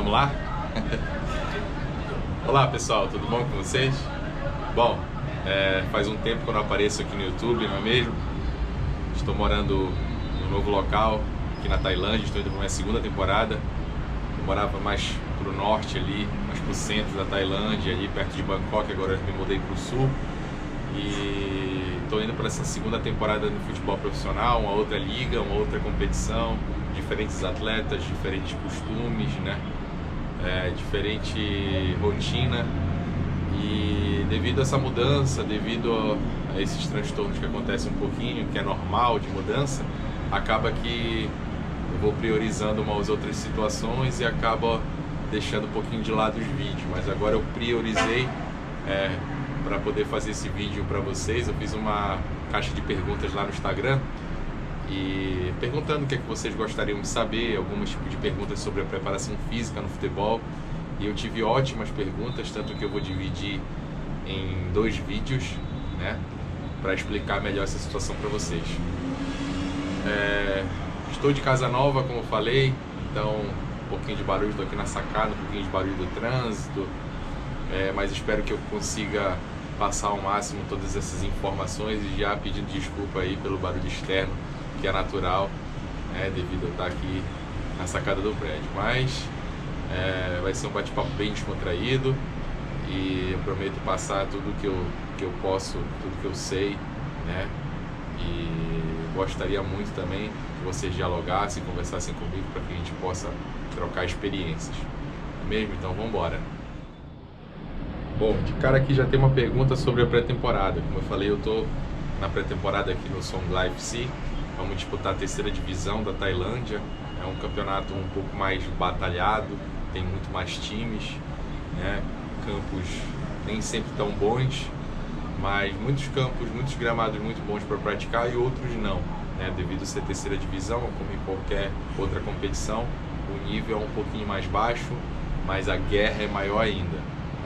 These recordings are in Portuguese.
Vamos lá? Olá pessoal, tudo bom com vocês? Bom, faz um tempo que eu não apareço aqui no YouTube, não é mesmo? Estou morando em um novo local, aqui na Tailândia, estou indo para minha segunda temporada. Eu morava mais para o norte ali, mais para o centro da Tailândia, ali perto de Bangkok, agora eu me mudei para o sul. E estou indo para essa segunda temporada no futebol profissional, uma outra liga, uma outra competição, diferentes atletas, diferentes costumes, né? Diferente rotina. E devido a essa mudança, devido a esses transtornos que acontecem um pouquinho, que é normal de mudança, acaba que eu vou priorizando umas outras situações e acaba deixando um pouquinho de lado os vídeos. Mas agora eu priorizei para poder fazer esse vídeo para vocês. Eu fiz uma caixa de perguntas lá no Instagram e perguntando o que é que vocês gostariam de saber, alguns tipos de perguntas sobre a preparação física no futebol. E eu tive ótimas perguntas, tanto que eu vou dividir em 2 vídeos, né, para explicar melhor essa situação para vocês. Estou de casa nova, como eu falei, então um pouquinho de barulho, estou aqui na sacada, um pouquinho de barulho do trânsito, mas espero que eu consiga passar ao máximo todas essas informações e já pedindo desculpa aí pelo barulho externo, que é natural, devido a eu estar aqui na sacada do prédio. Mas vai ser um bate-papo bem descontraído e eu prometo passar tudo que eu posso, tudo que eu sei, né? E gostaria muito também que vocês dialogassem, conversassem comigo para que a gente possa trocar experiências. Mesmo? Então vamos embora. Bom, de cara aqui já tem uma pergunta sobre a pré-temporada. Como eu falei, eu estou na pré-temporada aqui no Songkhla FC. Vamos disputar a 3ª divisão da Tailândia. É um campeonato um pouco mais batalhado, tem muito mais times, né? Campos nem sempre tão bons, mas muitos campos, muitos gramados muito bons para praticar e outros não, né? Devido a ser 3ª divisão, como em qualquer outra competição, o nível é um pouquinho mais baixo, mas a guerra é maior ainda.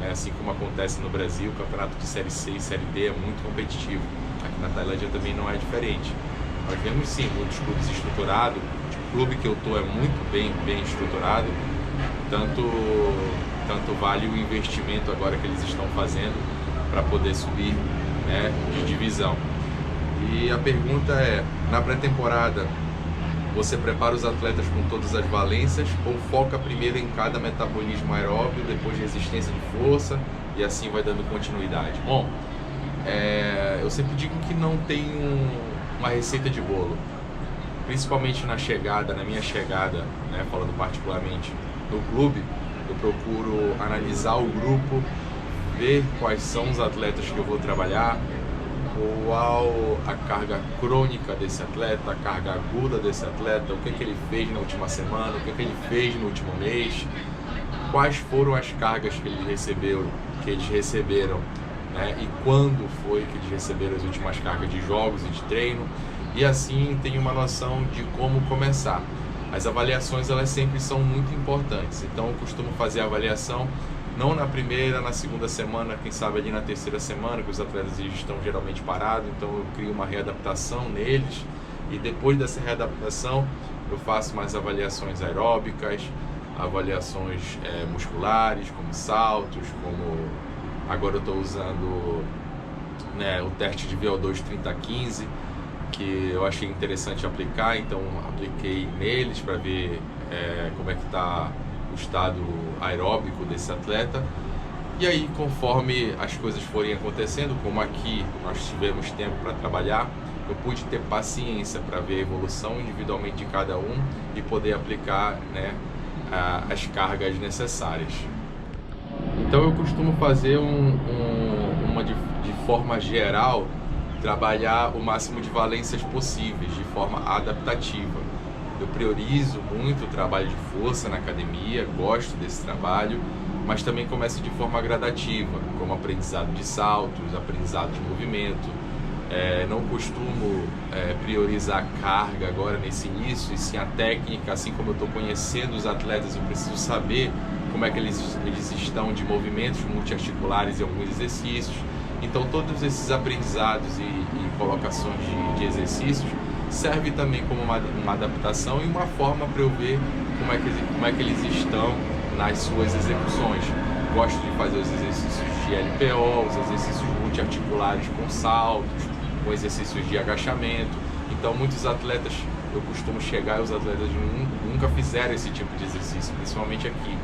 Assim como acontece no Brasil, o campeonato de Série C e Série D é muito competitivo. Aqui na Tailândia também não é diferente. Nós vemos sim muitos clubes estruturados. O clube que eu estou é muito bem estruturado. Tanto vale o investimento agora que eles estão fazendo para poder subir, né, de divisão. E a pergunta é, na pré-temporada, você prepara os atletas com todas as valências ou foca primeiro em cada metabolismo aeróbio, depois resistência de força e assim vai dando continuidade? Bom, eu sempre digo que não tem uma receita de bolo, principalmente na minha chegada, né, falando particularmente no clube. Eu procuro analisar o grupo, ver quais são os atletas que eu vou trabalhar, qual a carga crônica desse atleta, a carga aguda desse atleta, o que ele fez na última semana, o que ele fez no último mês, quais foram as cargas que eles receberam, né, e quando foi que eles receberam as últimas cargas de jogos e de treino, e assim tem uma noção de como começar. As avaliações, elas sempre são muito importantes, então eu costumo fazer a avaliação não na primeira, na segunda semana, quem sabe ali na 3ª semana, que os atletas estão geralmente parados, então eu crio uma readaptação neles e depois dessa readaptação eu faço mais avaliações aeróbicas, avaliações musculares, como saltos, como agora eu estou usando, né, o teste de VO2 30-15, que eu achei interessante aplicar, então apliquei neles para ver como é que está o estado aeróbico desse atleta. E aí, conforme as coisas forem acontecendo, como aqui nós tivemos tempo para trabalhar, eu pude ter paciência para ver a evolução individualmente de cada um e poder aplicar, né, as cargas necessárias. Então eu costumo fazer de forma geral, trabalhar o máximo de valências possíveis, de forma adaptativa. Eu priorizo muito o trabalho de força na academia, gosto desse trabalho, mas também começo de forma gradativa, como aprendizado de saltos, aprendizado de movimento. Não costumo priorizar a carga agora nesse início, e sim a técnica. Assim como eu estou conhecendo os atletas, eu preciso saber como é que eles estão de movimentos multiarticulares em alguns exercícios. Então todos esses aprendizados e colocações de exercícios serve também como uma adaptação e uma forma para eu ver como é que eles estão nas suas execuções. Gosto de fazer os exercícios de LPO, os exercícios multiarticulares com saltos, com exercícios de agachamento. Então muitos atletas, eu costumo chegar e os atletas nunca fizeram esse tipo de exercício, principalmente aqui.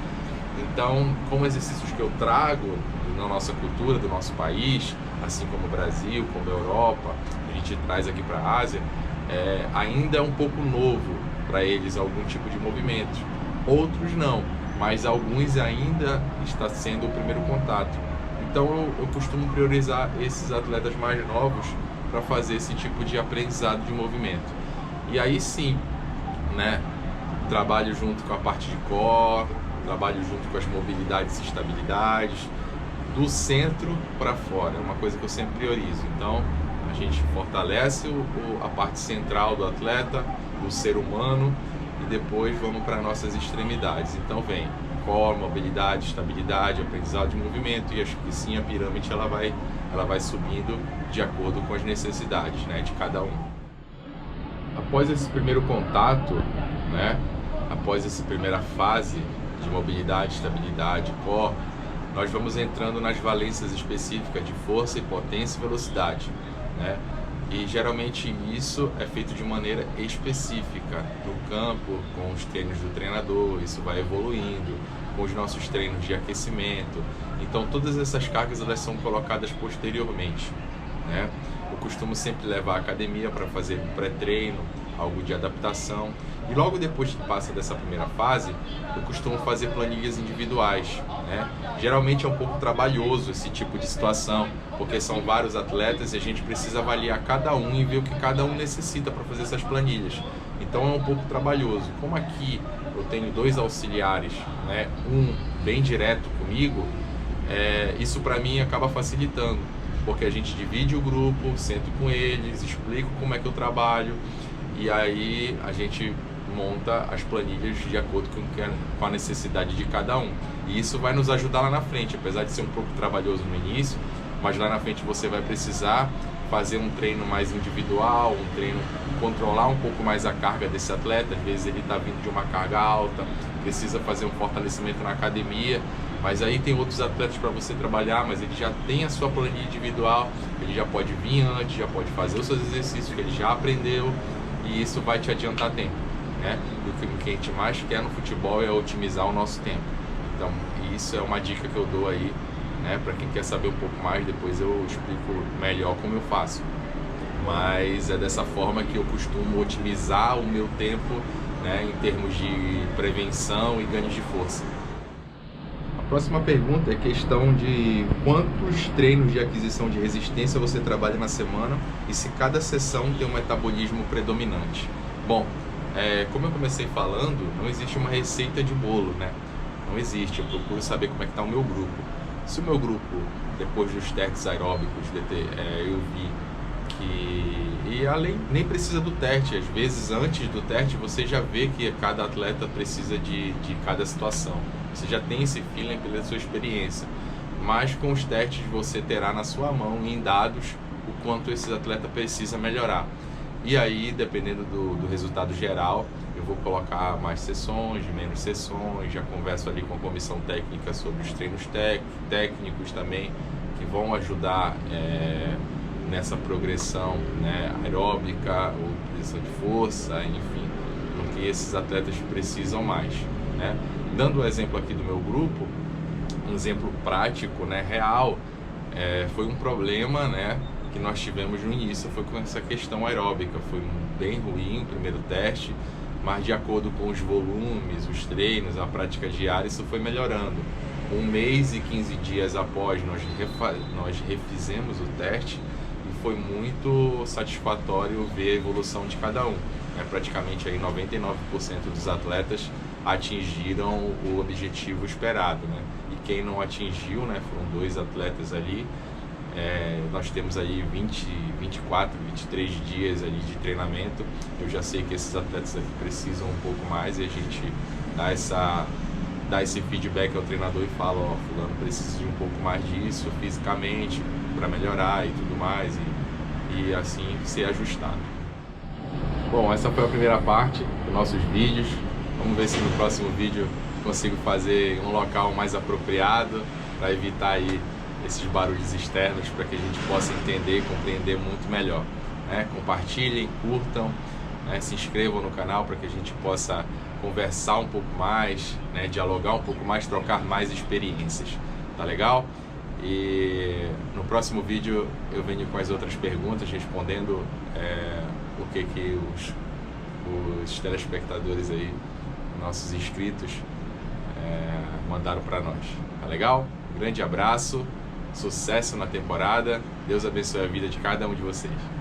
Então, como exercícios que eu trago na nossa cultura, do nosso país, assim como o Brasil, como a Europa, a gente traz aqui para a Ásia, ainda é um pouco novo para eles algum tipo de movimento. Outros não, mas alguns ainda está sendo o primeiro contato. Então eu costumo priorizar esses atletas mais novos para fazer esse tipo de aprendizado de movimento. E aí sim, né, trabalho junto com a parte de core, trabalho junto com as mobilidades e estabilidades, do centro para fora, é uma coisa que eu sempre priorizo. Então a gente fortalece a parte central do atleta, do ser humano, e depois vamos para nossas extremidades. Então vem core, mobilidade, estabilidade, aprendizado de movimento, e acho que sim, a pirâmide ela vai subindo de acordo com as necessidades, né, de cada um. Após esse primeiro contato, né, após essa primeira fase de mobilidade, estabilidade, core, nós vamos entrando nas valências específicas de força e potência e velocidade, né? E geralmente isso é feito de maneira específica no campo, com os treinos do treinador. Isso vai evoluindo com os nossos treinos de aquecimento. Então todas essas cargas elas são colocadas posteriormente, né? Eu costumo sempre levar a academia para fazer um pré-treino, algo de adaptação, e logo depois que passa dessa primeira fase, eu costumo fazer planilhas individuais, né? Geralmente é um pouco trabalhoso esse tipo de situação, porque são vários atletas e a gente precisa avaliar cada um e ver o que cada um necessita para fazer essas planilhas. Então é um pouco trabalhoso. Como aqui eu tenho 2 auxiliares, né? Um bem direto comigo, isso para mim acaba facilitando, porque a gente divide o grupo, sento com eles, explico como é que eu trabalho, e aí a gente monta as planilhas de acordo com a necessidade de cada um. E isso vai nos ajudar lá na frente, apesar de ser um pouco trabalhoso no início, mas lá na frente você vai precisar fazer um treino mais individual, um treino, controlar um pouco mais a carga desse atleta. Às vezes ele está vindo de uma carga alta, precisa fazer um fortalecimento na academia, mas aí tem outros atletas para você trabalhar, mas ele já tem a sua planilha individual, ele já pode vir antes, já pode fazer os seus exercícios que ele já aprendeu, e isso vai te adiantar tempo, né? E o que a gente mais quer no futebol é otimizar o nosso tempo. Então isso é uma dica que eu dou aí, né, para quem quer saber um pouco mais. Depois eu explico melhor como eu faço, mas é dessa forma que eu costumo otimizar o meu tempo, né, em termos de prevenção e ganhos de força. A próxima pergunta é questão de quantos treinos de aquisição de resistência você trabalha na semana e se cada sessão tem um metabolismo predominante. Bom, como eu comecei falando, não existe uma receita de bolo, né? Não existe. Eu procuro saber como é que está o meu grupo. Se o meu grupo, depois dos testes aeróbicos, eu vi que... E além, nem precisa do teste. Às vezes, antes do teste, você já vê que cada atleta precisa de cada situação. Você já tem esse feeling pela sua experiência. Mas com os testes você terá na sua mão, em dados, o quanto esse atleta precisa melhorar. E aí, dependendo do resultado geral, eu vou colocar mais sessões, menos sessões, já converso ali com a comissão técnica sobre os treinos técnicos também, que vão ajudar nessa progressão, né, aeróbica, ou progressão de força, enfim, no que esses atletas precisam mais, né? Dando o exemplo aqui do meu grupo, um exemplo prático, né, real, foi um problema, né, que nós tivemos no início, foi com essa questão aeróbica. Foi bem ruim o primeiro teste, mas de acordo com os volumes, os treinos, a prática diária, isso foi melhorando. 1 mês e 15 dias após nós refizemos o teste, e foi muito satisfatório ver a evolução de cada um. Praticamente aí 99% dos atletas atingiram o objetivo esperado, né? E quem não atingiu, né, foram 2 atletas ali. Nós temos aí 24, 23 dias ali de treinamento. Eu já sei que esses atletas aqui precisam um pouco mais, e a gente dá esse feedback ao treinador e fala, ó, fulano precisa de um pouco mais disso fisicamente para melhorar e tudo mais, e assim ser ajustado. Bom, essa foi a primeira parte dos nossos vídeos. Vamos ver se no próximo vídeo consigo fazer em um local mais apropriado para evitar aí esses barulhos externos, para que a gente possa entender e compreender muito melhor, né? Compartilhem, curtam, né? Se inscrevam no canal para que a gente possa conversar um pouco mais, né? Dialogar um pouco mais, trocar mais experiências, tá legal? E no próximo vídeo eu venho com as outras perguntas, respondendo o que os telespectadores aí, nossos inscritos, mandaram para nós, tá legal? Um grande abraço, sucesso na temporada, Deus abençoe a vida de cada um de vocês.